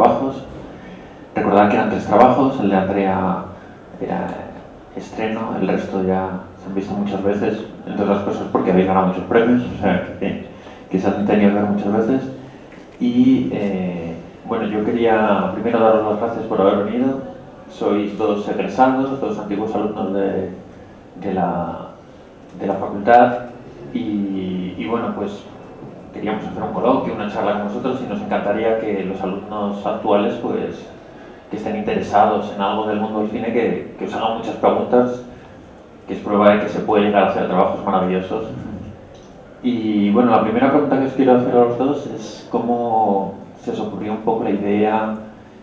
trabajos. Recordad que eran 3 trabajos, el de Andrea era estreno, el resto ya se han visto muchas veces, entre otras cosas porque habéis ganado muchos premios, o sea que se han tenido que ver muchas veces. Y bueno, yo quería primero daros las gracias por haber venido. Sois todos egresados, todos antiguos alumnos de la facultad y bueno, pues queríamos hacer un coloquio, una charla con vosotros y nos encantaría que los alumnos actuales pues que estén interesados en algo del mundo del cine que os hagan muchas preguntas, que es prueba de que se puede llegar a hacer trabajos maravillosos. Y bueno, la primera pregunta que os quiero hacer a los dos es cómo se os ocurrió un poco la idea,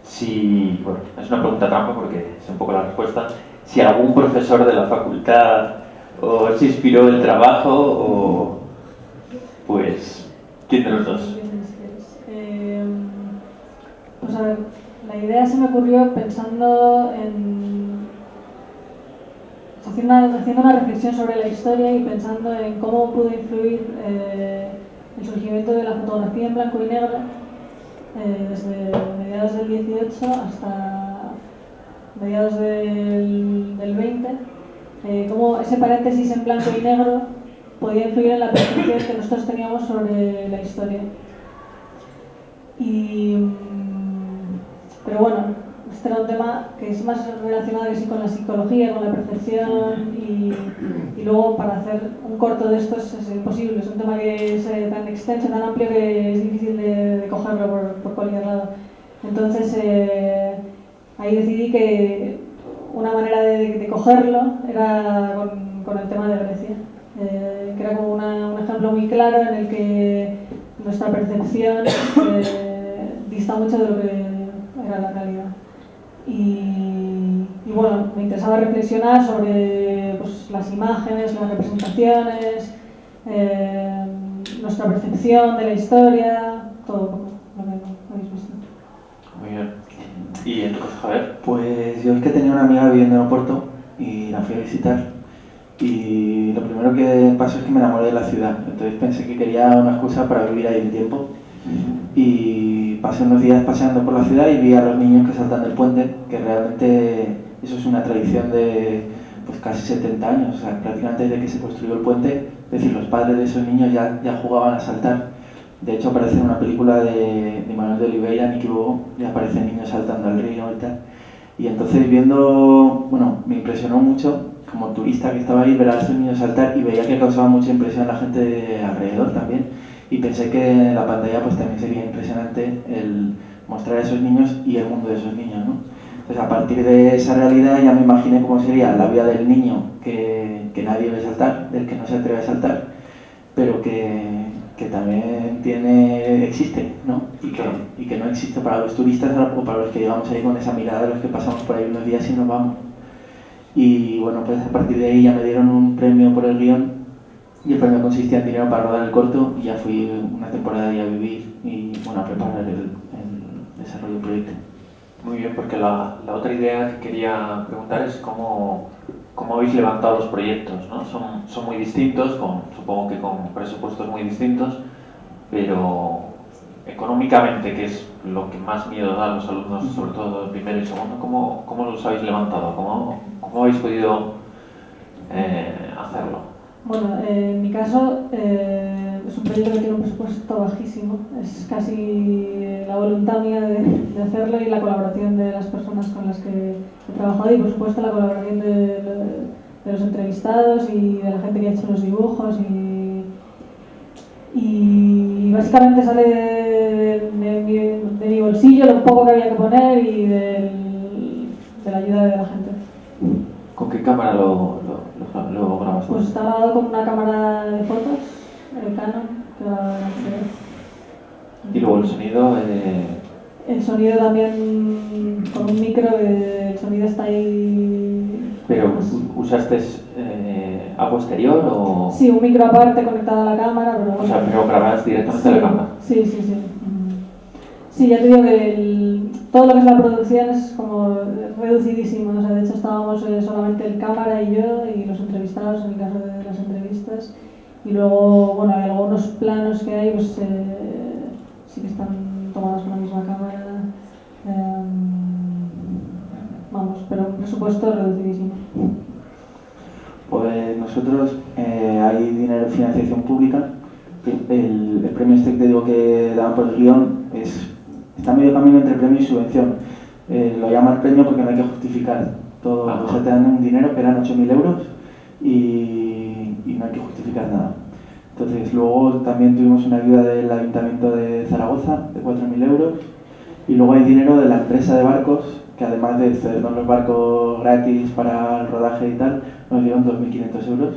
si, bueno, es una pregunta trampa porque es un poco la respuesta, si algún profesor de la facultad os inspiró el trabajo o pues, ¿quién de los dos? Pues a ver, la idea se me ocurrió pensando en haciendo una reflexión sobre la historia y pensando en cómo pudo influir el surgimiento de la fotografía en blanco y negro desde mediados del 18 hasta mediados del 20, cómo ese paréntesis en blanco y negro podía influir en la percepción que nosotros teníamos sobre la historia. Pero bueno, este era un tema que es más relacionado que sí con la psicología, con la percepción y luego para hacer un corto de estos es imposible, es un tema que es tan extenso, tan amplio que es difícil de cogerlo por cualquier lado. Entonces ahí decidí que una manera de cogerlo era con el tema de Grecia, que era como un ejemplo muy claro en el que nuestra percepción dista mucho de lo que era la realidad. Y bueno, me interesaba reflexionar sobre pues, las imágenes, las representaciones, nuestra percepción de la historia, todo lo que habéis visto. Muy bien. ¿Y en tu caso, Javier? Pues yo es que tenía una amiga viviendo en Oporto y la fui a visitar. Y lo primero que pasó es que me enamoré de la ciudad. Entonces pensé que quería una excusa para vivir ahí un tiempo. Y pasé unos días paseando por la ciudad y vi a los niños que saltan del puente, que realmente eso es una tradición de pues casi 70 años, o sea, prácticamente desde que se construyó el puente, es decir, los padres de esos niños ya jugaban a saltar. De hecho aparece en una película de Manuel de Oliveira, Nicky Bogo, y aparecen niños saltando al río y tal. Y entonces viendo, bueno, me impresionó mucho como turista que estaba ahí ver a esos niños saltar y veía que causaba mucha impresión a la gente de alrededor también. Y pensé que en la pantalla pues también sería impresionante el mostrar a esos niños y el mundo de esos niños, ¿no? Entonces a partir de esa realidad ya me imaginé cómo sería la vida del niño que nadie ve saltar, del que no se atreve a saltar, pero que también existe, ¿no? Y que no existe para los turistas o para los que llegamos ahí con esa mirada de los que pasamos por ahí unos días y nos vamos. Y bueno, pues a partir de ahí ya me dieron un premio por el guión y el premio consistía en dinero para rodar el corto y ya fui una temporada ahí a vivir y bueno, a preparar el desarrollo del proyecto. Muy bien, porque la otra idea que quería preguntar es cómo habéis levantado los proyectos, ¿no? Son muy distintos, supongo que con presupuestos muy distintos, pero económicamente, que es lo que más miedo da a los alumnos, sobre todo el primero y segundo, ¿cómo los habéis levantado? ¿Cómo habéis podido hacerlo? Bueno, en mi caso es un proyecto que tiene un presupuesto bajísimo, es casi la voluntad mía de hacerlo y la colaboración de las personas con las que he trabajado y por supuesto la colaboración de los entrevistados y de la gente que ha hecho los dibujos y básicamente sale de mi bolsillo lo poco que había que poner y de la ayuda de la gente. ¿Con qué cámara lo grabaste? Pues está grabado con una cámara de fotos, el Canon, que va a ¿Y luego el sonido? El sonido también con un micro, el sonido está ahí. ¿Pero usaste algo exterior o...? Sí, un micro aparte conectado a la cámara, pero... O sea, pero grabas directamente a la cámara. Sí. Sí, ya te digo que todo lo que es la producción es como reducidísimo, o sea, de hecho estábamos solamente el cámara y yo y los entrevistados en el caso de las entrevistas y luego, bueno, hay algunos planos que hay, pues sí que están tomados con la misma cámara pero un presupuesto reducidísimo. Pues nosotros hay dinero de financiación pública. El premio este que te digo que daban por el guión está medio camino entre premio y subvención. Lo llaman premio porque no hay que justificar todo. O sea, te dan un dinero que eran 8.000 euros y no hay que justificar nada. Entonces luego también tuvimos una ayuda del Ayuntamiento de Zaragoza de 4.000 euros y luego hay dinero de la empresa de barcos que además de cedernos los barcos gratis para el rodaje y tal, nos dieron 2.500 euros.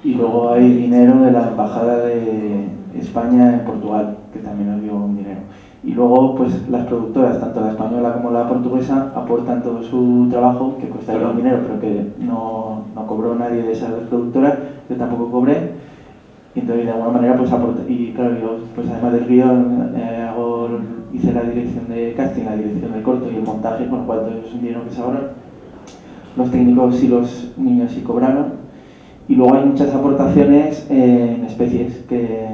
Y luego hay dinero de la Embajada de España en Portugal, que también nos dio un dinero. Y luego, pues las productoras, tanto la española como la portuguesa, aportan todo su trabajo, que cuesta un dinero, pero que no cobró nadie de esas dos productoras, yo tampoco cobré. Y entonces, de alguna manera, pues aporté. Y claro, yo, pues además del guión, hice la dirección de casting, la dirección del corto y el montaje, con lo cual todo es un dinero que se ahorra. Los técnicos y los niños sí cobraron. Y luego hay muchas aportaciones en especies que,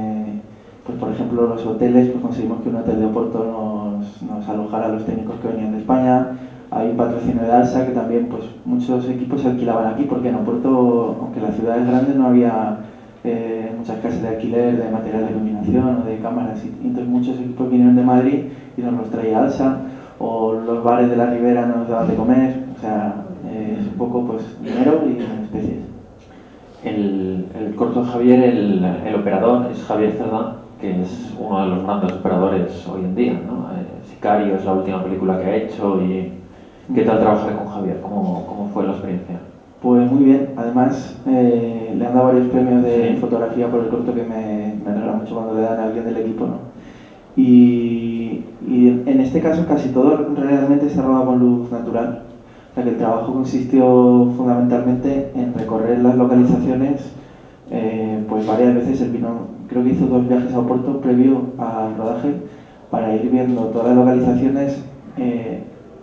pues por ejemplo, los hoteles, pues conseguimos que un hotel de Oporto nos alojara a los técnicos que venían de España. Hay un patrocinio de ALSA que también, pues muchos equipos se alquilaban aquí porque en Oporto, aunque la ciudad es grande, no había muchas casas de alquiler de material de iluminación o de cámaras. Y entonces muchos equipos vinieron de Madrid y nos los traía ALSA, o los bares de la Ribera nos daban de comer. O sea, es un poco pues dinero y especies. El corto de Javier, el operador, es Javier Cerdá, que es uno de los grandes operadores hoy en día, ¿no? Sicario es la última película que ha hecho. Y ¿qué tal trabajar con Javier? ¿Cómo fue la experiencia? Pues muy bien, además le han dado varios premios de fotografía por el corto que me alegra mucho cuando le dan a alguien del equipo, ¿no? Y en este caso casi todo realmente se ha rodado con luz natural. O sea que el trabajo consistió fundamentalmente en recorrer las localizaciones pues varias veces. El vino, creo que hizo 2 viajes a Oporto previo al rodaje para ir viendo todas las localizaciones,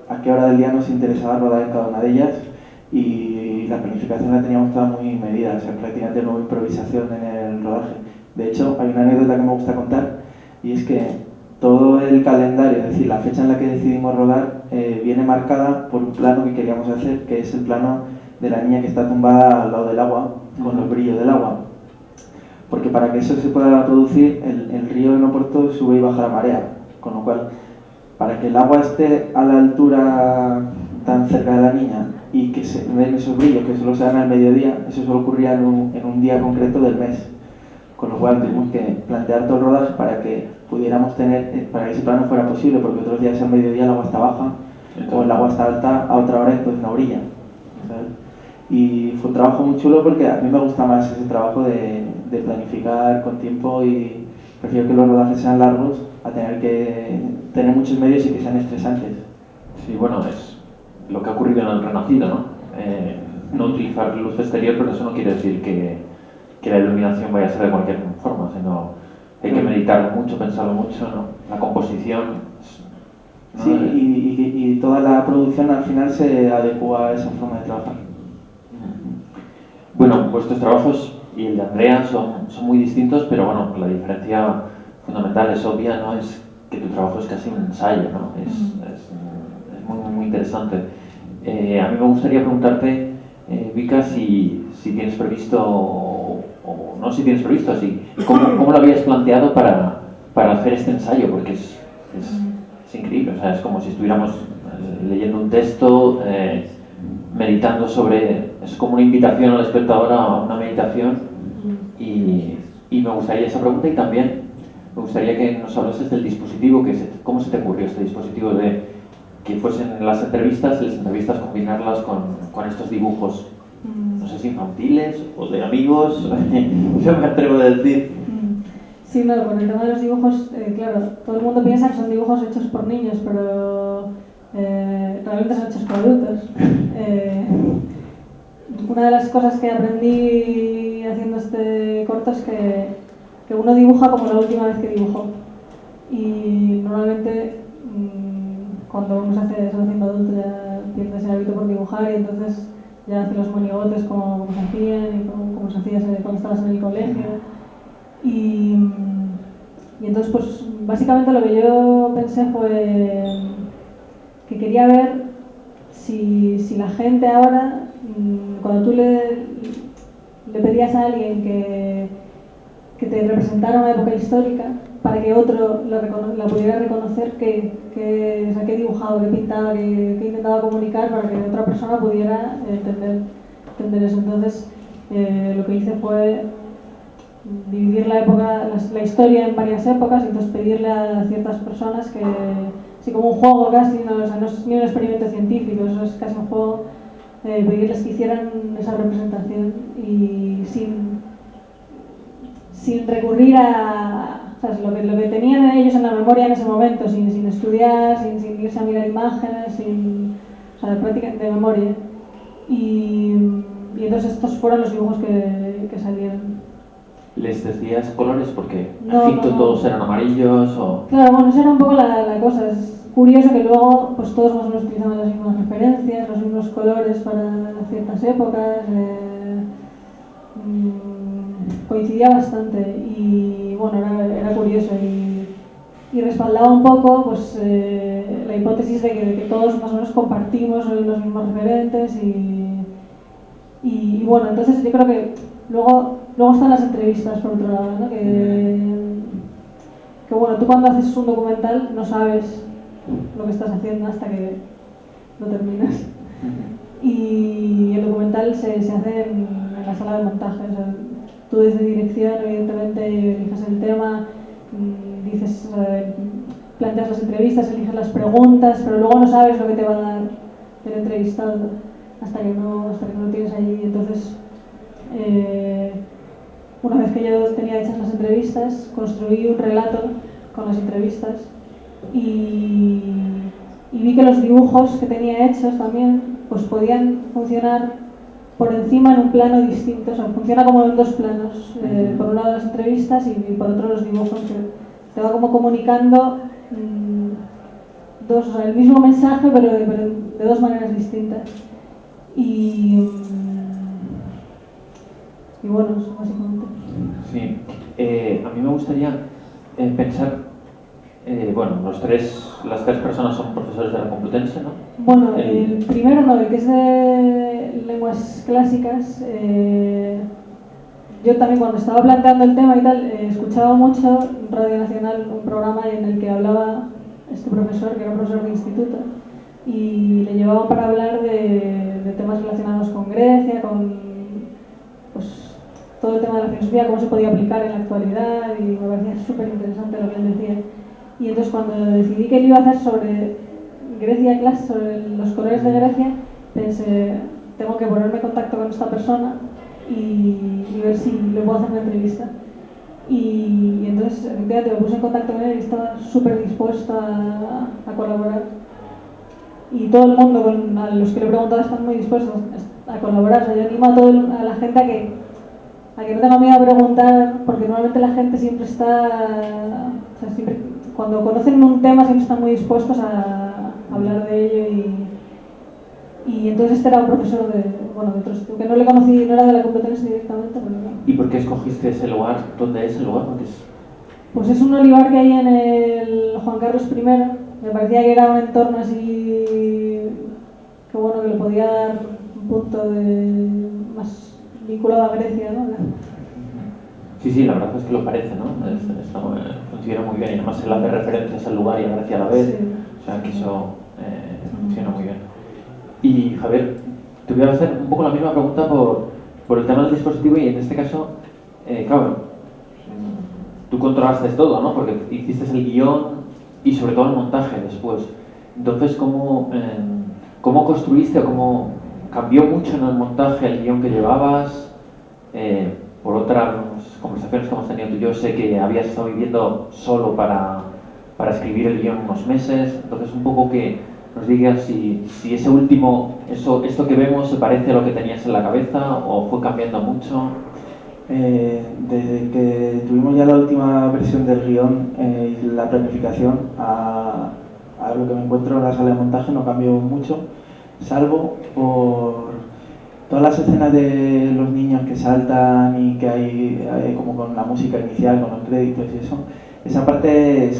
a qué hora del día nos interesaba rodar en cada una de ellas, y la planificación la teníamos toda muy medida, o sea, prácticamente no hubo improvisación en el rodaje. De hecho, hay una anécdota que me gusta contar, y es que todo el calendario, es decir, la fecha en la que decidimos rodar, viene marcada por un plano que queríamos hacer, que es el plano de la niña que está tumbada al lado del agua, con los brillos del agua. Porque para que eso se pueda producir, el río en Oporto sube y baja la marea, con lo cual, para que el agua esté a la altura tan cerca de la niña y que se den esos brillos que solo se dan al mediodía, eso solo ocurría en un día concreto del mes. Con lo cual tuvimos que plantear todo el rodaje para que pudiéramos tener, para que ese plano fuera posible, porque otros días al mediodía el agua está baja, o el agua está alta a otra hora, entonces no brilla, ¿sabes? Y fue un trabajo muy chulo porque a mí me gusta más ese trabajo de planificar con tiempo, y prefiero que los rodajes sean largos a tener que tener muchos medios y que sean estresantes. Sí, bueno, es lo que ha ocurrido en El Renacido, ¿no? No utilizar luz exterior, pero eso no quiere decir que la iluminación vaya a ser de cualquier forma, sino hay que meditarlo mucho, pensarlo mucho, ¿no? La composición, ¿no? Sí, y toda la producción al final se adecua a esa forma de trabajar. Bueno, vuestros trabajos y el de Andrea son muy distintos, pero bueno, la diferencia fundamental es obvia, ¿no? Es que tu trabajo es casi un ensayo, ¿no? Es muy, muy interesante. A mí me gustaría preguntarte, Vika, si tienes previsto, o no si tienes previsto, así, ¿cómo lo habías planteado para hacer este ensayo? Porque es increíble, o sea, es como si estuviéramos leyendo un texto, meditando sobre, es como una invitación al espectador a una meditación, y me gustaría esa pregunta, y también me gustaría que nos hablases del dispositivo, ¿cómo se te ocurrió este dispositivo de que fuesen las entrevistas combinarlas con estos dibujos, no sé si infantiles o de amigos, yo me atrevo a decir. Sí, no, con el tema de los dibujos, claro, todo el mundo piensa que son dibujos hechos por niños, pero realmente son hechos por adultos. Una de las cosas que aprendí haciendo este corto es que uno dibuja como la última vez que dibujó. Y normalmente cuando uno se hace siendo adulto ya pierde ese hábito por dibujar, y entonces ya hace los monigotes como se hacían y como se hacía cuando estabas en el colegio. Y entonces, pues básicamente lo que yo pensé fue que quería ver si la gente ahora, cuando tú le pedías a alguien que te representara una época histórica, para que otro la pudiera reconocer, qué dibujaba, qué pintaba, qué intentaba comunicar para que otra persona pudiera entender eso. Entonces, lo que hice fue dividir la historia en varias épocas y entonces pedirle a ciertas personas que, así como un juego casi, no es ni un experimento científico, eso es casi un juego, pedirles que hicieran esa representación y sin recurrir a lo que tenían ellos en la memoria en ese momento, sin estudiar, sin irse a mirar imágenes, prácticamente de memoria. Y entonces estos fueron los dibujos que salieron. ¿Les decías colores? Porque no, en Egipto no. todos eran amarillos o... Claro, bueno, esa era un poco la cosa. Es curioso que luego pues todos más o menos utilizamos las mismas referencias, los mismos colores para ciertas épocas. Coincidía bastante y bueno, era curioso y respaldaba un poco pues, la hipótesis de que todos más o menos compartimos los mismos referentes y bueno, entonces yo creo que luego están las entrevistas por otro lado, ¿no? Que bueno, tú cuando haces un documental no sabes lo que estás haciendo hasta que lo terminas. Y el documental se hace en la sala de montaje. O sea, tú desde dirección, evidentemente, eliges el tema, planteas las entrevistas, eliges las preguntas, pero luego no sabes lo que te va a dar el entrevistado hasta que no lo tienes allí. Entonces, una vez que yo tenía hechas las entrevistas, construí un relato con las entrevistas y vi que los dibujos que tenía hechos también pues podían funcionar por encima en un plano distinto, o sea, funciona como en dos planos, por un lado las entrevistas y por otro los dibujos, que te va como comunicando el mismo mensaje pero de dos maneras distintas. Y bueno, eso básicamente. Sí, a mí me gustaría pensar, las tres personas son profesores de la Complutense, ¿no? Bueno, el primero no, el que es de lenguas clásicas, yo también cuando estaba planteando el tema y tal, escuchaba mucho en Radio Nacional un programa en el que hablaba este profesor, que era profesor de instituto, y le llevaban para hablar de temas relacionados con Grecia, con pues, todo el tema de la filosofía, cómo se podía aplicar en la actualidad, y me parecía súper interesante lo que él decía. Y entonces cuando decidí que él iba a hacer sobre Grecia, sobre los colores de Grecia, pensé, tengo que ponerme en contacto con esta persona y ver si le puedo hacer una entrevista. Y entonces efectivamente me puse en contacto con él y estaba súper dispuesto a colaborar. Y todo el mundo, a los que le he preguntado, están muy dispuestos a colaborar. O sea, yo animo a la gente a que no tenga miedo a preguntar, porque normalmente la gente siempre está... O sea, cuando conocen un tema siempre están muy dispuestos a hablar de ello y entonces este era un profesor de otro estudio, que no le conocí, no era de la Complutense directamente. Pero no. ¿Y por qué escogiste ese lugar? ¿Dónde es el lugar? Pues es un olivar que hay en el Juan Carlos I. Me parecía que era un entorno así que bueno, que le podía dar un punto más vinculado a Grecia, ¿no? Sí, la verdad es que lo parece, ¿no? Funciona muy bien y además él hace referencias al lugar y a Grecia a la vez, sí. O sea que eso funciona muy bien. Y Javier, te voy a hacer un poco la misma pregunta por el tema del dispositivo y en este caso, claro, tú controlaste todo, ¿no? Porque hiciste el guión y sobre todo el montaje después. Entonces, ¿cómo construiste o cómo cambió mucho en el montaje el guión que llevabas? Por otras conversaciones que hemos tenido tú y yo, sé que habías estado viviendo solo para escribir el guión unos meses, entonces un poco que nos digas si ese último, esto que vemos se parece a lo que tenías en la cabeza o fue cambiando mucho. Desde que tuvimos ya la última versión del guión y la planificación a lo que me encuentro en la sala de montaje no cambió mucho, salvo por todas las escenas de los niños que saltan y que hay como con la música inicial, con los créditos y eso. Esa parte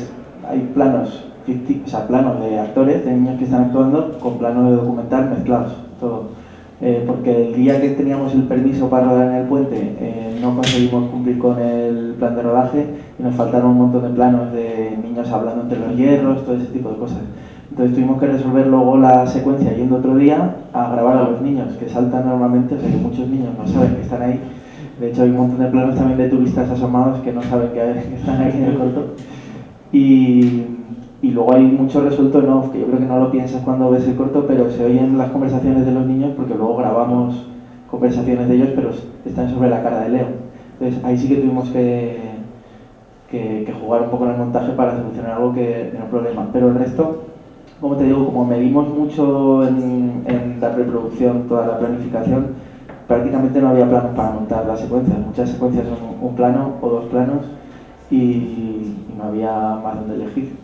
hay planos o sea, planos de actores, de niños que están actuando, con planos de documental mezclados, todo. Porque el día que teníamos el permiso para rodar en el puente no conseguimos cumplir con el plan de rodaje y nos faltaron un montón de planos de niños hablando entre los hierros, todo ese tipo de cosas. Entonces tuvimos que resolver luego la secuencia yendo otro día a grabar a los niños que saltan normalmente, o sea que muchos niños no saben que están ahí. De hecho hay un montón de planos también de turistas asomados que no saben que están ahí en el corto. Y luego hay mucho resuelto en off, que yo creo que no lo piensas cuando ves el corto, pero se oyen las conversaciones de los niños porque luego grabamos conversaciones de ellos, pero están sobre la cara de Leo. Entonces ahí sí que tuvimos que jugar un poco en el montaje para solucionar algo que era un problema. Pero el resto, como te digo, como medimos mucho en la preproducción, toda la planificación, prácticamente no había planos para montar las secuencias. Muchas secuencias son un plano o dos planos y no había más donde elegir.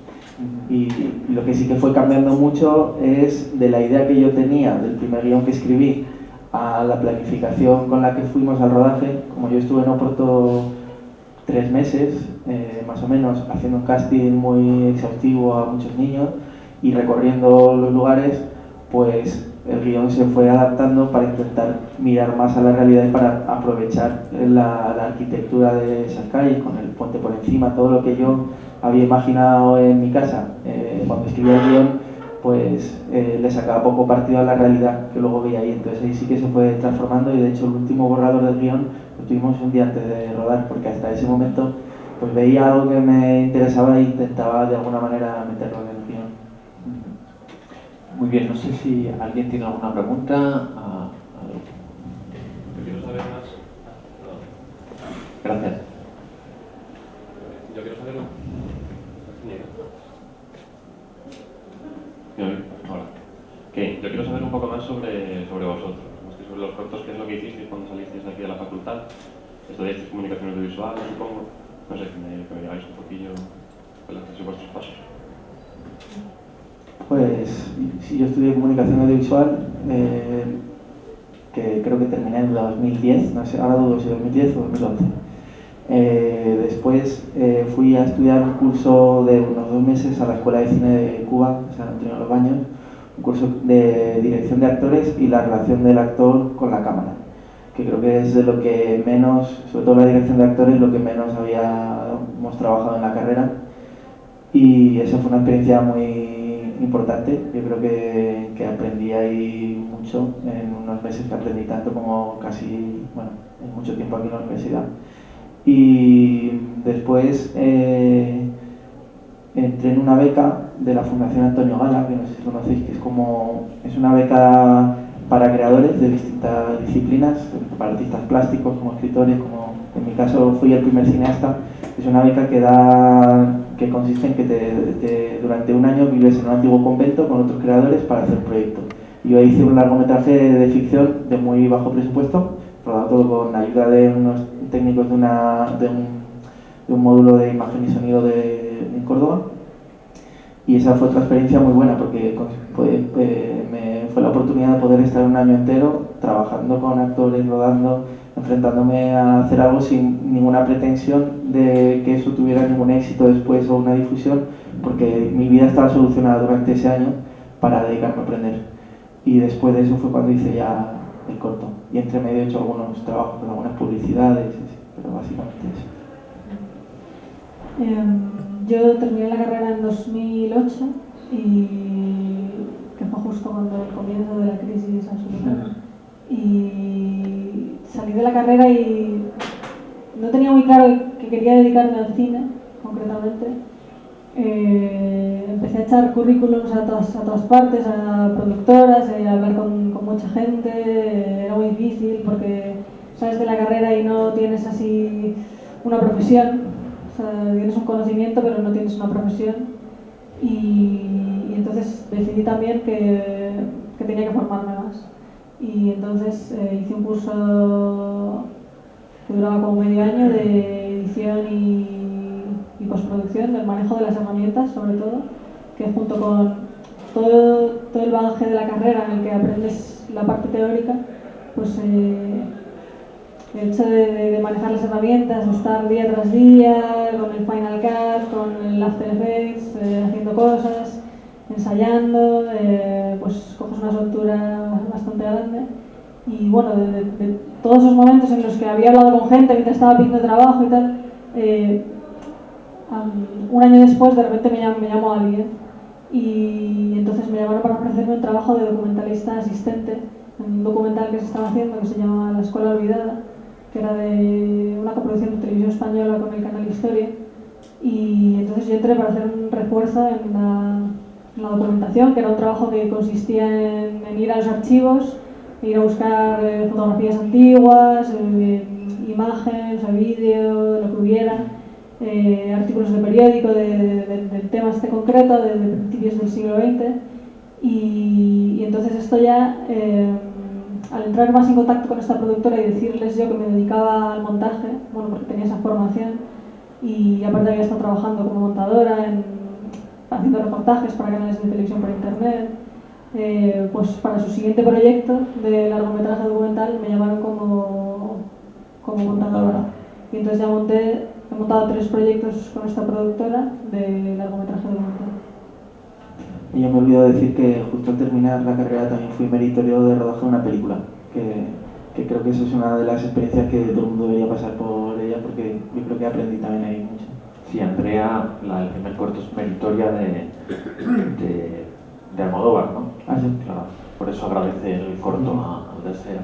Y lo que sí que fue cambiando mucho es de la idea que yo tenía del primer guión que escribí a la planificación con la que fuimos al rodaje. Como yo estuve en Oporto 3 meses, más o menos, haciendo un casting muy exhaustivo a muchos niños y recorriendo los lugares, pues el guión se fue adaptando para intentar mirar más a la realidad y para aprovechar la arquitectura de esas calles, con el puente por encima, todo lo que yo había imaginado en mi casa cuando escribía el guión, pues le sacaba poco partido a la realidad que luego veía ahí. Entonces ahí sí que se fue transformando y de hecho el último borrador del guión lo tuvimos un día antes de rodar, porque hasta ese momento pues veía algo que me interesaba e intentaba de alguna manera meterlo en el guión. Muy bien, no sé si alguien tiene alguna pregunta. Yo quiero saber más. Gracias. Yo quiero saber. Hola. Yo quiero saber un poco más sobre vosotros, más que sobre los cortos, qué es lo que hicisteis cuando salisteis de aquí de la facultad. Estudiasteis comunicación audiovisual, supongo. No sé, que me digáis un poquillo cuáles han sido vuestros pasos. Pues sí, yo estudié comunicación audiovisual, que creo que terminé en 2010, no sé, ahora dudo si 2010 o 2011. Después fui a estudiar un curso de unos 2 meses a la Escuela de Cine de Cuba, en San Antonio de los Baños, un curso de dirección de actores y la relación del actor con la cámara, que creo que es de lo que menos, sobre todo la dirección de actores, lo que menos habíamos trabajado en la carrera. Y esa fue una experiencia muy importante. Yo creo que aprendí ahí mucho en unos meses, que aprendí tanto como casi, bueno, en mucho tiempo aquí en la universidad. Y después entré en una beca de la Fundación Antonio Gala, que no sé si conocéis, que es una beca para creadores de distintas disciplinas, para artistas plásticos, como escritores, como en mi caso fui el primer cineasta. Es una beca que consiste en que durante un año vives en un antiguo convento con otros creadores para hacer proyectos. Y yo hice un largometraje de ficción de muy bajo presupuesto, rodado todo con ayuda de unos técnicos de un módulo de imagen y sonido en Córdoba. Y esa fue otra experiencia muy buena porque me fue la oportunidad de poder estar un año entero trabajando con actores, rodando, enfrentándome a hacer algo sin ninguna pretensión de que eso tuviera ningún éxito después o una difusión, porque mi vida estaba solucionada durante ese año para dedicarme a aprender. Y después de eso fue cuando hice ya el corto. Y entre medio he hecho algunos trabajos con algunas publicidades, pero básicamente eso. Yo terminé la carrera en 2008 y que fue justo cuando el comienzo de la crisis absoluta. Y salí de la carrera y no tenía muy claro que quería dedicarme al cine, concretamente. Empecé a echar currículums a todas partes, a productoras, a hablar con mucha gente. Era muy difícil porque sales de la carrera y no tienes así una profesión. O sea, tienes un conocimiento pero no tienes una profesión. Y entonces decidí también que tenía que formarme más. Y entonces hice un curso que duraba como medio año de edición y postproducción, del manejo de las herramientas sobre todo, que junto con todo el bagaje de la carrera en el que aprendes la parte teórica, pues el hecho de manejar las herramientas, de estar día tras día con el Final Cut, con el After Effects, haciendo cosas, ensayando, pues coges una soltura bastante grande. Y bueno, de todos esos momentos en los que había hablado con gente mientras estaba pidiendo trabajo y tal, un año después de repente me llamó alguien y entonces me llamaron para ofrecerme un trabajo de documentalista asistente en un documental que se estaba haciendo que se llama La Escuela Olvidada, que era de una coproducción de televisión española con el canal Historia, y entonces yo entré para hacer un refuerzo en la documentación, que era un trabajo que consistía en ir a los archivos, ir a buscar fotografías antiguas, imágenes, vídeo, lo que hubiera, artículos de periódico del tema este concreto, de principios del siglo XX, y entonces esto ya, al entrar más en contacto con esta productora y decirles yo que me dedicaba al montaje, bueno, porque tenía esa formación, y aparte había estado trabajando como montadora, haciendo reportajes para canales de televisión por internet, pues para su siguiente proyecto de largometraje documental me llamaron como montadora. Y entonces ya he montado 3 proyectos con esta productora de largometraje documental. Y yo me olvido decir que justo al terminar la carrera también fui meritorio de rodaje de una película, que creo que eso es una de las experiencias que todo el mundo debería pasar por ella, porque yo creo que aprendí también ahí mucho. Sí, Andrea, el primer corto es meritoria de Almodóvar, ¿no? Ah, sí. Claro, por eso agradece el corto al deseo.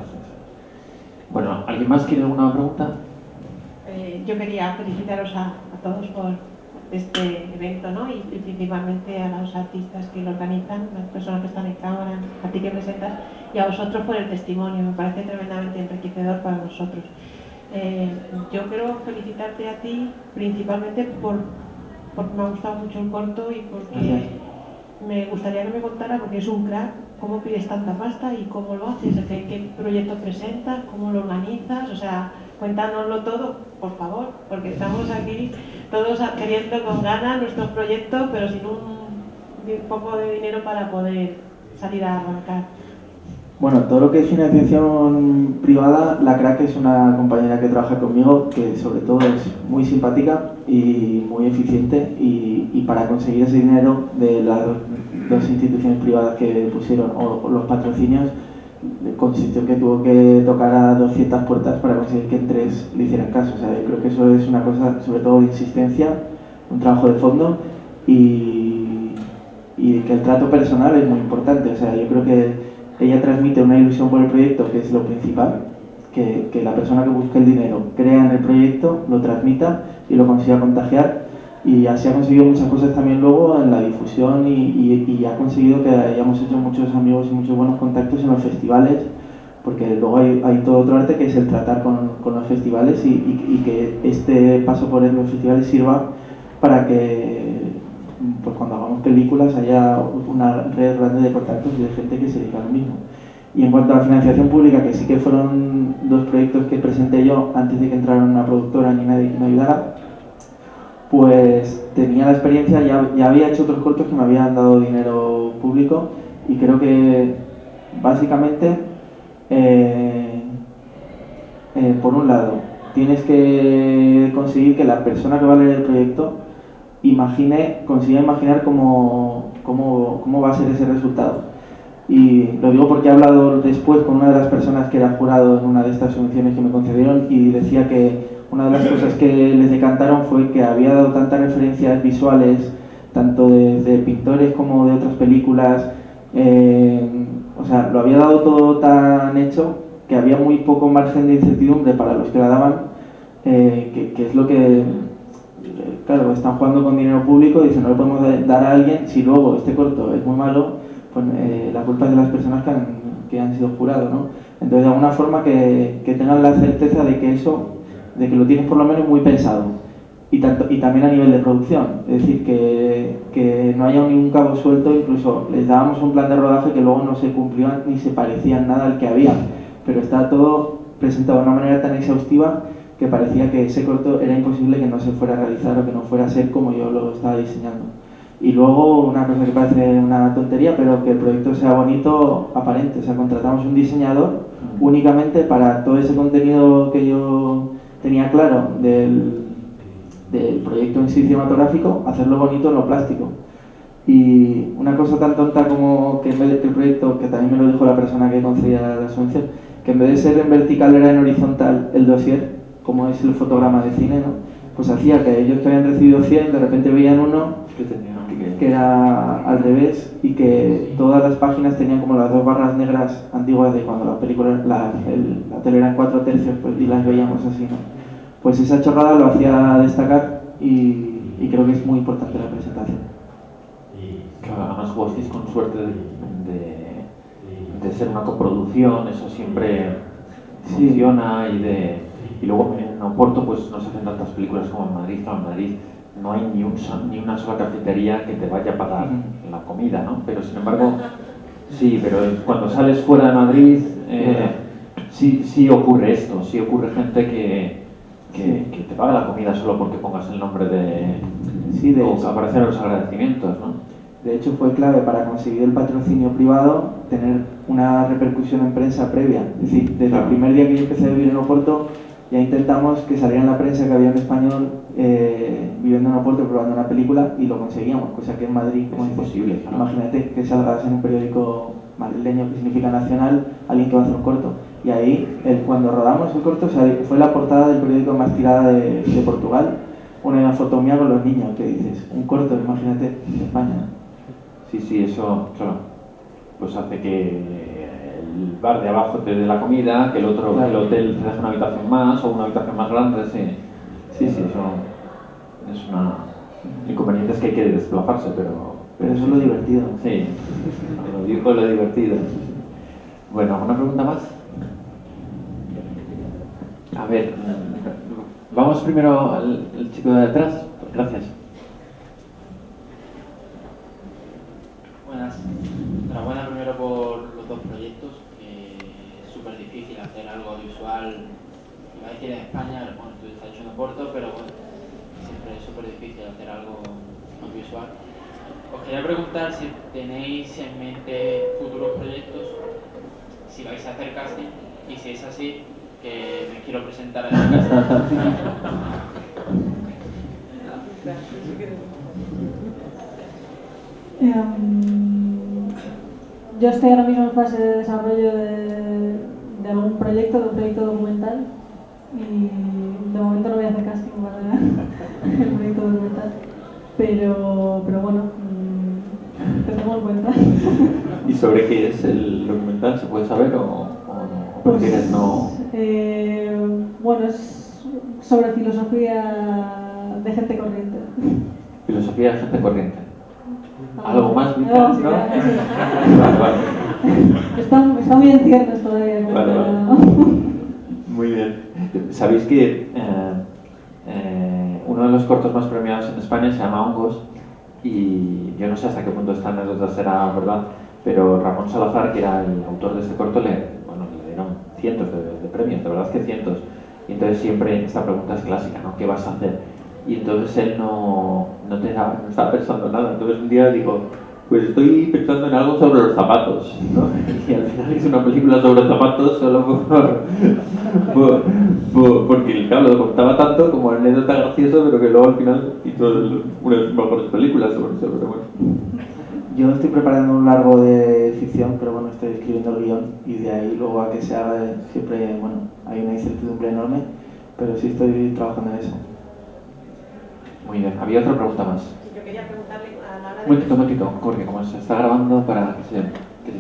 Bueno, ¿alguien más quiere alguna pregunta? Yo quería felicitaros a todos por este evento, ¿no? Y principalmente a los artistas que lo organizan, las personas que están en cámara, a ti que presentas, y a vosotros por el testimonio. Me parece tremendamente enriquecedor para nosotros. Yo quiero felicitarte a ti principalmente porque me ha gustado mucho el corto y porque me gustaría que me contara, porque es un crack, cómo pides tanta pasta y cómo lo haces, qué proyecto presentas, cómo lo organizas, o sea, cuéntanoslo todo, por favor, porque estamos aquí todos queriendo con ganas nuestros proyectos, pero sin un poco de dinero para poder salir a arrancar. Bueno, todo lo que es financiación privada, la Crack es una compañera que trabaja conmigo, que sobre todo es muy simpática y muy eficiente, y para conseguir ese dinero de las 2 instituciones privadas que pusieron, o los patrocinios, consistió en que tuvo que tocar a 200 puertas para conseguir que en 3 le hicieran caso. O sea, yo creo que eso es una cosa sobre todo de insistencia, un trabajo de fondo, y que el trato personal es muy importante. O sea, yo creo que ella transmite una ilusión por el proyecto, que es lo principal, que la persona que busque el dinero crea en el proyecto, lo transmita y lo consiga contagiar, y así ha conseguido muchas cosas también luego en la difusión, y ha conseguido que hayamos hecho muchos amigos y muchos buenos contactos en los festivales, porque luego hay todo otro arte que es el tratar con los festivales, y que este paso por los festivales sirva para que, pues cuando hagamos películas, haya una red grande de contactos y de gente que se dedica a lo mismo. Y en cuanto a la financiación pública, que sí que fueron 2 proyectos que presenté yo antes de que entrara una productora ni nadie que me ayudara, pues tenía la experiencia, ya había hecho otros cortos que me habían dado dinero público, y creo que básicamente, por un lado, tienes que conseguir que la persona que va a leer el proyecto consiga imaginar cómo va a ser ese resultado. Y lo digo porque he hablado después con una de las personas que era jurado en una de estas subvenciones que me concedieron, y decía que una de las cosas que les decantaron fue que había dado tantas referencias visuales, tanto de pintores como de otras películas, o sea, lo había dado todo tan hecho que había muy poco margen de incertidumbre para los que la daban, que es lo que... Claro, están jugando con dinero público, dicen no le podemos dar a alguien, si luego este corto es muy malo, pues la culpa es de las personas que han sido jurados, ¿no? Entonces, de alguna forma que tengan la certeza de que lo tienen por lo menos muy pensado, y también a nivel de producción, es decir, que no haya ningún cabo suelto. Incluso les dábamos un plan de rodaje que luego no se cumplió ni se parecía en nada al que había, pero está todo presentado de una manera tan exhaustiva que parecía que ese corto era imposible que no se fuera a realizar o que no fuera a ser como yo lo estaba diseñando. Y luego, una cosa que parece una tontería, pero que el proyecto sea bonito, aparente. O sea, contratamos un diseñador únicamente para todo ese contenido que yo tenía claro del proyecto en sí cinematográfico, hacerlo bonito en lo plástico. Y una cosa tan tonta como que en vez de que el proyecto, que también me lo dijo la persona que concedía la subvención, que en vez de ser en vertical era en horizontal el dossier, como es el fotograma de cine, ¿no? Pues hacía que ellos que habían recibido 100 de repente veían uno que era al revés y que todas las páginas tenían como las dos barras negras antiguas de cuando las películas, la tele era en 4/3 pues, y las veíamos así, ¿no? Pues esa chorrada lo hacía destacar y creo que es muy importante la presentación. Claro, además jugasteis con suerte de ser una coproducción, eso siempre funciona y luego en Oporto pues no se hacen tantas películas como en Madrid, claro, en Madrid no hay ni una sola cafetería que te vaya a pagar la comida, ¿no? Pero sin embargo, sí, pero cuando sales fuera de Madrid sí ocurre esto, sí ocurre gente que te paga la comida solo porque pongas el nombre o aparecen los agradecimientos, ¿no? De hecho, fue clave para conseguir el patrocinio privado tener una repercusión en prensa previa. Es decir, desde el primer día que yo empecé a vivir en Oporto, ya intentamos que saliera en la prensa que había un español viviendo en Oporto probando una película y lo conseguíamos, cosa que en Madrid es imposible. Claro. Imagínate que salgas en un periódico madrileño que significa nacional, alguien que va a hacer un corto. Y ahí, cuando rodamos el corto, fue la portada del periódico más tirada de Portugal, una foto mía con los niños, que dices, un corto, imagínate, en España. Sí, eso, claro, pues hace que el bar de abajo te dé la comida, que el otro, el hotel te deje una habitación más o una habitación más grande, sí, eso es una... El inconveniente es que hay que desplazarse, pero eso es lo divertido. Sí, lo digo lo divertido. Bueno, ¿alguna pregunta más? A ver, vamos primero al chico de detrás. Gracias. Buenas. Enhorabuena primero por los dos proyectos, que es súper difícil hacer algo audiovisual, iba a decir en España, bueno, tú estás hecho en Oporto, pero bueno, siempre es súper difícil hacer algo audiovisual. Os quería preguntar si tenéis en mente futuros proyectos, si vais a hacer casting, y si es así, que me quiero presentar a ese casting. Yo estoy ahora mismo en fase de desarrollo de algún proyecto, de un proyecto documental, y de momento no voy a hacer casting para el proyecto documental, pero bueno, tenemos en cuenta. ¿Y sobre qué es el documental? ¿Se puede saber o no? ¿O prefieres no? Bueno, es sobre filosofía de gente corriente. Filosofía de gente corriente. ¿Algo más vital? No, sí, ¿no? Vale. Está muy en ciernes todavía. Vale. Muy bien. ¿Sabéis que uno de los cortos más premiados en España se llama Hongos? Y yo no sé hasta qué punto esta anécdota será verdad, pero Ramón Salazar, que era el autor de este corto, le dieron cientos de premios, de verdad que cientos. Y entonces siempre esta pregunta es clásica, ¿no? ¿Qué vas a hacer? Y entonces él no estaba pensando nada. Entonces un día digo, pues estoy pensando en algo sobre los zapatos, ¿no? Y al final hice una película sobre zapatos solo porque claro, lo contaba tanto como anécdota graciosa, pero que luego al final hizo una de sus mejores películas sobre eso, pero bueno. Yo estoy preparando un largo de ficción, pero bueno, estoy escribiendo el guión y de ahí luego a que se haga siempre, bueno, hay una incertidumbre enorme, pero sí estoy trabajando en eso. Muy bien, había otra pregunta más. Yo quería preguntarle a la hora de... Un momentito, Jorge, como se está grabando para que se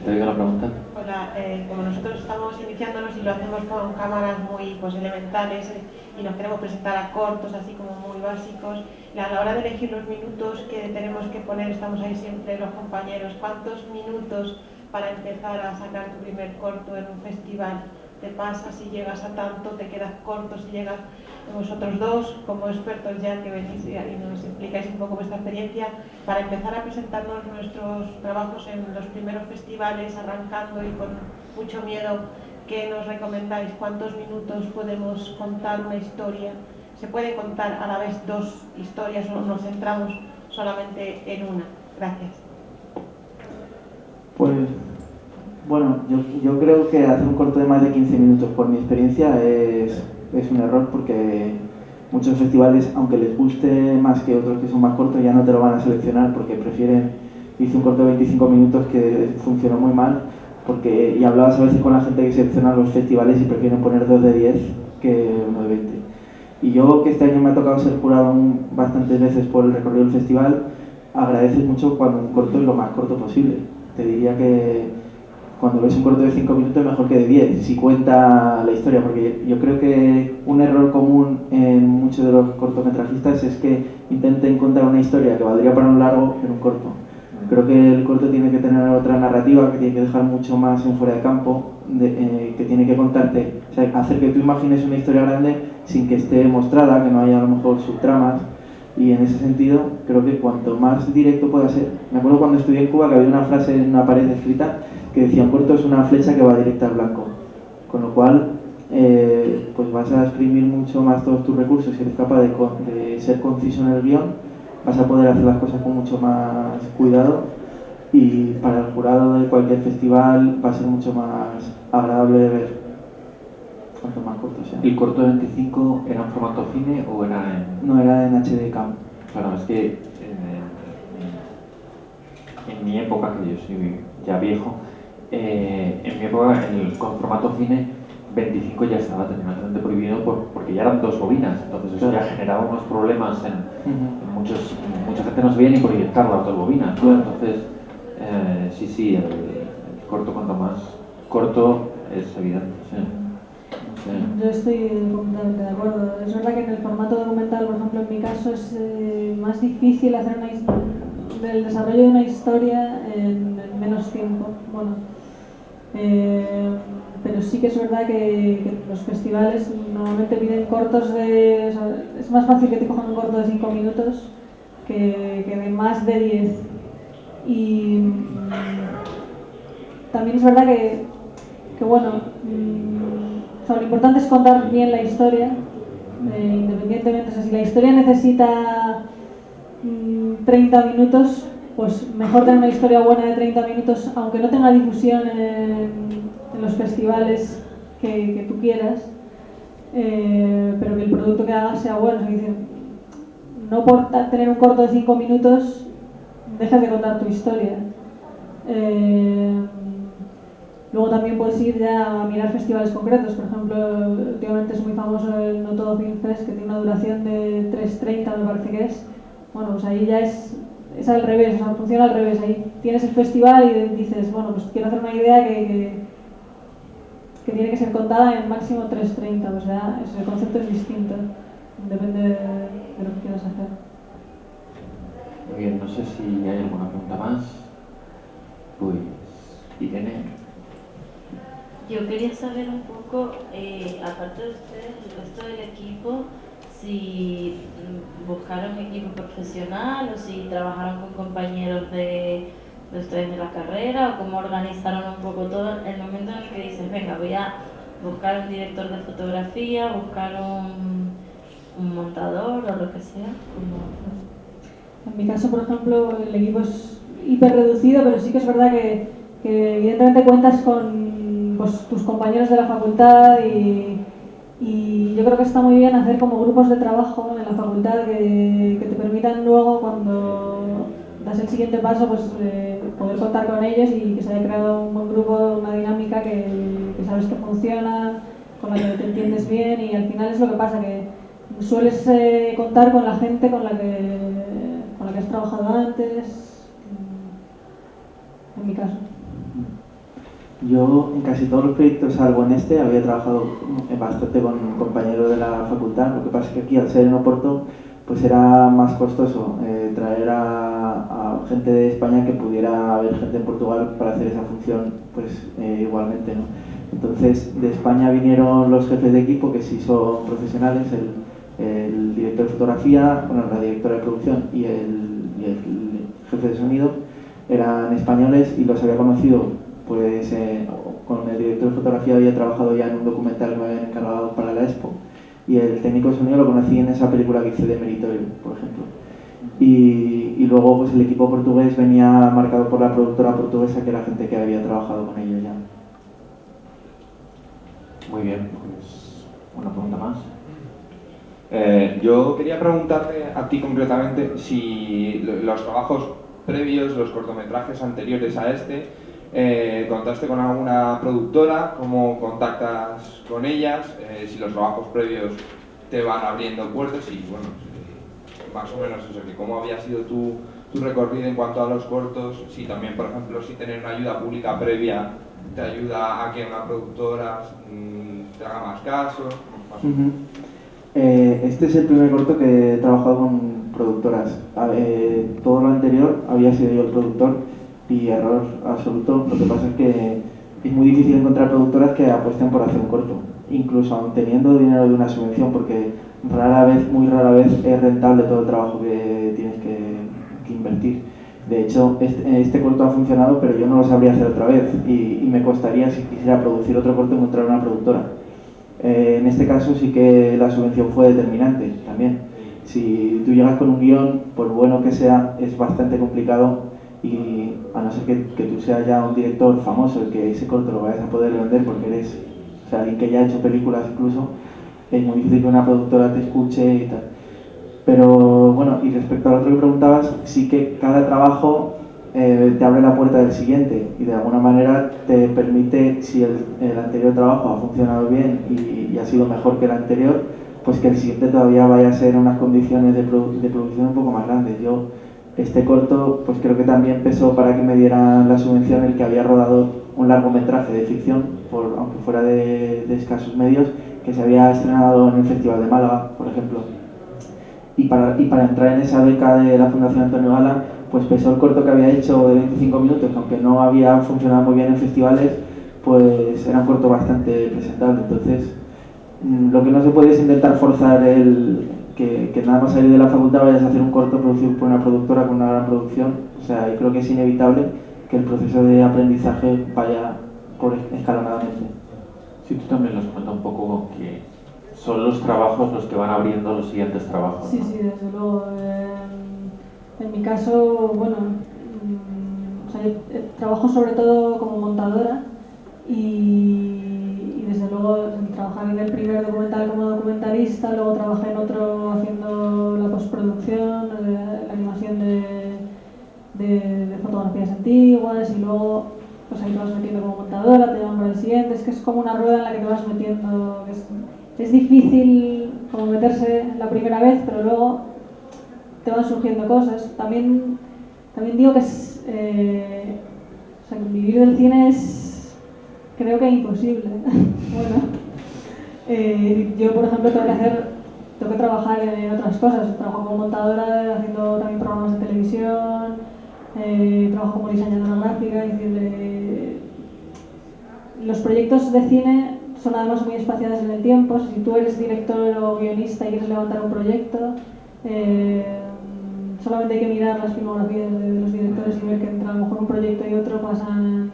te oiga la pregunta. Hola, como nosotros estamos iniciándonos y lo hacemos con cámaras muy elementales y nos queremos presentar a cortos, así como muy básicos, a la hora de elegir los minutos que tenemos que poner, estamos ahí siempre los compañeros, ¿cuántos minutos para empezar a sacar tu primer corto en un festival? ¿Te pasa si llegas a tanto, te quedas corto si llegas? Vosotros dos, como expertos ya que venís y nos explicáis un poco vuestra experiencia, para empezar a presentarnos nuestros trabajos en los primeros festivales, arrancando y con mucho miedo, ¿qué nos recomendáis? ¿Cuántos minutos podemos contar una historia? ¿Se puede contar a la vez dos historias o nos centramos solamente en una? Gracias. Pues, Bueno, yo creo que hacer un corto de más de 15 minutos, por mi experiencia, es un error porque muchos festivales, aunque les guste más que otros que son más cortos, ya no te lo van a seleccionar porque prefieren. Hice un corto de 25 minutos que funcionó muy mal y hablabas a veces con la gente que selecciona los festivales y prefieren poner 2 de 10 que 1 de 20. Y yo, que este año me ha tocado ser jurado bastantes veces por el recorrido del festival, agradeces mucho cuando un corto es lo más corto posible. Te diría que cuando ves un corto de 5 minutos es mejor que de 10, si cuenta la historia, porque yo creo que un error común en muchos de los cortometrajistas es que intenten contar una historia que valdría para un largo en un corto. Creo que el corto tiene que tener otra narrativa, que tiene que dejar mucho más en fuera de campo, que tiene que contarte, o sea, hacer que tú imagines una historia grande sin que esté mostrada, que no haya a lo mejor subtramas. Y en ese sentido, creo que cuanto más directo pueda ser. Me acuerdo cuando estudié en Cuba que había una frase en una pared escrita que decía: un corto es una flecha que va directa al blanco. Con lo cual, pues vas a exprimir mucho más todos tus recursos. Si eres capaz de ser conciso en el guión, vas a poder hacer las cosas con mucho más cuidado. Y para el jurado de cualquier festival va a ser mucho más agradable de ver, cuanto más corto sea. ¿El corto de 25 era en formato cine o era en...? No, era en HD Cam. Claro, es que en mi época, que yo soy ya viejo, en mi época con formato cine 25 ya estaba terminantemente prohibido porque ya eran 2 bobinas, entonces eso ya generaba unos problemas mucha gente no sabía ni proyectar las 2 bobinas, ¿no? Entonces sí, el corto cuanto más corto es evidente, sí. Yo estoy completamente de acuerdo. Es verdad que en el formato documental, por ejemplo, en mi caso es más difícil hacer el desarrollo de una historia en menos tiempo. Bueno, pero sí que es verdad que los festivales normalmente piden cortos es más fácil que te cojan un corto de 5 minutos que de más de 10. Y también es verdad que bueno, o sea, lo importante es contar bien la historia, independientemente. O sea, si la historia necesita 30 minutos, pues mejor tener una historia buena de 30 minutos, aunque no tenga difusión en los festivales que tú quieras, pero que el producto que hagas sea bueno. O sea, no por tener un corto de 5 minutos dejas de contar tu historia. Luego también puedes ir ya a mirar festivales concretos. Por ejemplo, últimamente es muy famoso el No Todo Film Fest, que tiene una duración de 3:30, me parece que es. Bueno, pues ahí ya es al revés, o sea, funciona al revés. Ahí tienes el festival y dices, bueno, pues quiero hacer una idea que tiene que ser contada en máximo 3:30. O sea, el concepto es distinto, depende de lo que quieras hacer. Muy bien, no sé si hay alguna pregunta más. Pues, Irene. Yo quería saber un poco, aparte de ustedes, el resto del equipo, si buscaron equipo profesional o si trabajaron con compañeros de ustedes de la carrera, o cómo organizaron un poco todo el momento en el que dices, venga, voy a buscar un director de fotografía, buscar un montador o lo que sea. En mi caso, por ejemplo, el equipo es hiper reducido, pero sí que es verdad que evidentemente cuentas con tus compañeros de la facultad y yo creo que está muy bien hacer como grupos de trabajo en la facultad que te permitan luego, cuando das el siguiente paso, pues poder contar con ellos y que se haya creado un buen grupo, una dinámica que sabes que funciona, con la que te entiendes bien, y al final es lo que pasa, que sueles contar con la gente con la que has trabajado antes, en mi caso. Yo en casi todos los proyectos, salvo en este, había trabajado bastante con compañeros de la facultad. Lo que pasa es que aquí, al ser en Oporto, pues era más costoso traer a gente de España, que pudiera haber gente en Portugal para hacer esa función, pues igualmente, ¿no? Entonces, de España vinieron los jefes de equipo, que sí son profesionales, el director de fotografía, bueno, la directora de producción y el jefe de sonido eran españoles, y los había conocido. Pues con el director de fotografía había trabajado ya en un documental que me habían encargado para la Expo, y el técnico de sonido lo conocí en esa película que hice de Meritorio, por ejemplo. y luego pues el equipo portugués venía marcado por la productora portuguesa, que era gente que había trabajado con ellos ya. Muy bien, pues una pregunta más. Yo quería preguntarte a ti concretamente si los trabajos previos, los cortometrajes anteriores a este, ¿contaste con alguna productora? ¿Cómo contactas con ellas? Si los trabajos previos te van abriendo puertas y, bueno, más o menos eso, que cómo había sido tu recorrido en cuanto a los cortos, si también, por ejemplo, si tener una ayuda pública previa te ayuda a que una productora te haga más caso. Este es el primer corto que he trabajado con productoras. Todo lo anterior había sido yo el productor y error absoluto. Lo que pasa es que es muy difícil encontrar productoras que apuesten por hacer un corto, incluso aun teniendo dinero de una subvención, porque muy rara vez es rentable todo el trabajo que tienes que invertir. De hecho, este corto ha funcionado, pero yo no lo sabría hacer otra vez y me costaría, si quisiera producir otro corto, encontrar una productora. En este caso sí que la subvención fue determinante también. Si tú llegas con un guión, por bueno que sea, es bastante complicado, y a no ser que tú seas ya un director famoso, el que ese corto lo vayas a poder vender porque eres, o sea, alguien que ya ha hecho películas incluso, es muy difícil que una productora te escuche y tal. Pero bueno, y respecto al otro que preguntabas, sí que cada trabajo te abre la puerta del siguiente y de alguna manera te permite, si el anterior trabajo ha funcionado bien y ha sido mejor que el anterior, pues que el siguiente todavía vaya a ser en unas condiciones de producción un poco más grandes. Yo, este corto, pues creo que también pesó para que me dieran la subvención el que había rodado un largometraje de ficción, aunque fuera de escasos medios, que se había estrenado en el Festival de Málaga, por ejemplo. Y para entrar en esa beca de la Fundación Antonio Gala, pues pesó el corto que había hecho de 25 minutos, que aunque no había funcionado muy bien en festivales, pues era un corto bastante presentable. Entonces, lo que no se puede es intentar forzar que nada más salir de la facultad vayas a hacer un corto producido por una productora con una gran producción. O sea, yo creo que es inevitable que el proceso de aprendizaje vaya escalonadamente. Sí, tú también nos cuenta un poco que son los trabajos los que van abriendo los siguientes trabajos, Sí, ¿no? sí, desde luego. En mi caso, bueno, o sea, yo trabajo sobre todo como montadora y desde luego trabajar en el primer documental como documentalista, luego trabajé en otro haciendo la postproducción, la animación de fotografías antiguas, y luego pues ahí te vas metiendo como montadora, te llaman para el siguiente. Es que es como una rueda en la que te vas metiendo. Es difícil como meterse la primera vez, pero luego te van surgiendo cosas. También digo que es, o sea, que vivir del cine es, creo que imposible. Bueno, yo por ejemplo tengo que trabajar en otras cosas. Trabajo como montadora, haciendo también programas de televisión, trabajo como diseñadora gráfica, es decir, los proyectos de cine son además muy espaciados en el tiempo. Si tú eres director o guionista y quieres levantar un proyecto, solamente hay que mirar las filmografías de los directores y ver que entre a lo mejor un proyecto y otro pasan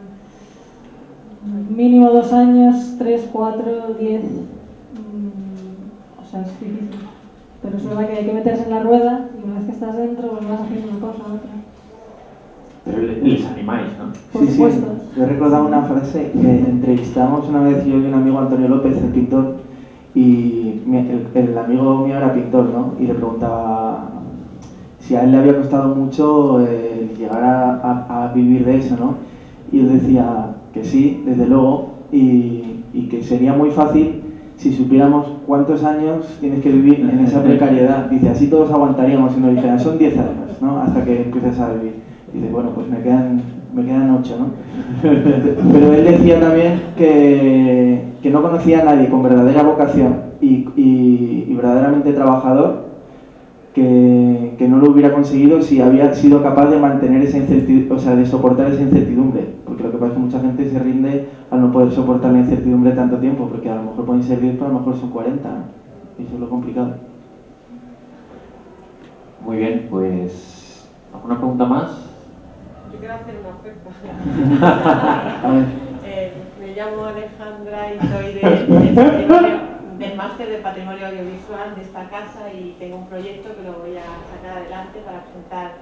mínimo 2 años, 3, 4, 10. O sea, es difícil. Pero es verdad que hay que meterse en la rueda y una vez que estás dentro, pues vas haciendo una cosa u otra. Pero les animáis, ¿no? Por supuesto. Yo he recordado una frase que entrevistamos una vez yo y un amigo, Antonio López, el pintor, y el amigo mío era pintor, ¿no? Y le preguntaba si a él le había costado mucho llegar a vivir de eso, ¿no? Y él decía que sí, desde luego, y que sería muy fácil si supiéramos cuántos años tienes que vivir en esa precariedad. Dice, así todos aguantaríamos si nos dijeran, son 10 años, ¿no? Hasta que empieces a vivir. Dice, bueno, pues me quedan 8, ¿no? Pero él decía también que no conocía a nadie con verdadera vocación y verdaderamente trabajador que no lo hubiera conseguido si había sido capaz de mantener esa incertidumbre, o sea, de soportar esa incertidumbre. Porque lo que pasa es que mucha gente se rinde al no poder soportar la incertidumbre tanto tiempo, porque a lo mejor pueden ser 10, pero a lo mejor son 40, ¿no? Y eso es lo complicado. Muy bien, pues ¿alguna pregunta más? Yo quiero hacer una oferta. A ver. Me llamo Alejandra y soy de patrimonio del máster de patrimonio audiovisual de esta casa y tengo un proyecto que lo voy a sacar adelante para presentar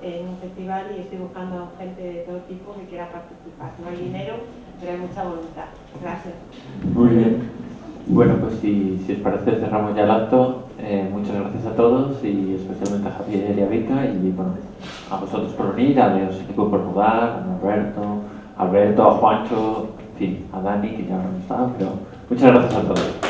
en un festival y estoy buscando gente de todo tipo que quiera participar. No hay dinero, pero hay mucha voluntad. Gracias. Muy bien. Bueno, pues si os parece cerramos ya el acto. Muchas gracias a todos y especialmente a Javier y a Vika y bueno, a vosotros por venir, a los equipos por jugar, a Alberto, a Juancho, en fin, a Dani que ya no está, pero muchas gracias a todos.